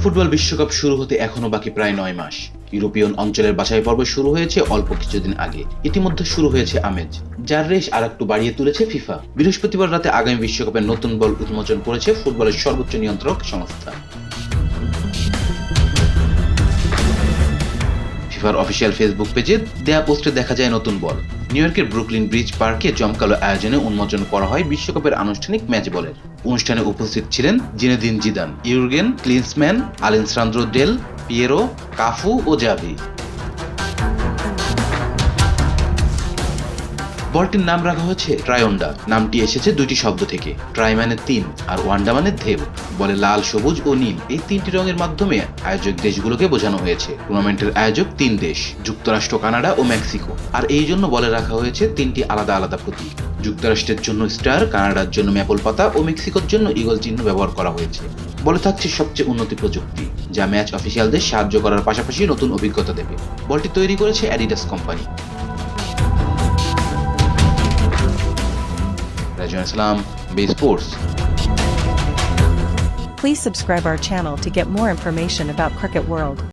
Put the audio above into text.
Football বিশ্বকাপ শুরু হতে এখনো বাকি প্রায় 9 মাস। ইউরোপীয় অঞ্চলের বাছাই পর্ব শুরু হয়েছে অল্প কিছুদিন আগে। ইতিমধ্যে শুরু হয়েছে আমেজ, যার রেশ আরেকটু বাড়িয়ে তুলেছে ফিফা। বৃহস্পতিবার রাতে আগামী বিশ্বকাপের নতুন বল উন্মোচন করেছে ফুটবলের সর্বোচ্চ নিয়ন্ত্রক সংস্থা। ফিফার অফিসিয়াল ফেসবুক পেজে দেয়া পোস্টে দেখা যায় নতুন বল। নিউ ইয়র্কের ব্রুকলিন ব্রিজ পার্কে জমকালো আয়োজনে উন্মোচন করা হয় বিশ্বকাপের আনুষ্ঠানিক ম্যাচ বলের। অনুষ্ঠানে উপস্থিত ছিলেন Zinedine Zidane, Jurgen Klinsmann, Alessandro Del Piero, Cafu ও জাভি। বলটির নাম রাখা হয়েছে ট্রায়োন্ডা। নামটি এসেছে দুইটি শব্দ থেকে, ট্রাই মানে 3 আর ওয়ান্ডা মানে ঢেউ। বলে লাল, সবুজ ও নীল এই 3টি রঙের মাধ্যমে আয়োজক দেশগুলোকে বোঝানো হয়েছে। টুর্নামেন্টের আয়োজক 3 দেশ, যুক্তরাষ্ট্র, কানাডা ও মেক্সিকো। আর এই জন্য বলে রাখা হয়েছে 3টি আলাদা আলাদা প্রতীক। যুক্তরাষ্ট্রের জন্য স্টার, কানাডার জন্য ম্যাপল পাতা ও মেক্সিকোর জন্য ঈগল চিহ্ন ব্যবহার করা হয়েছে। বলে থাকছে সবচেয়ে উন্নত প্রযুক্তি, যা ম্যাচ অফিসিয়ালদের সাহায্য করার পাশাপাশি নতুন অভিজ্ঞতা দেবে। বলটি তৈরি করেছে Adidas company. Rajan Islam, Bay Sports. Please subscribe our channel to get more information about Cricket World.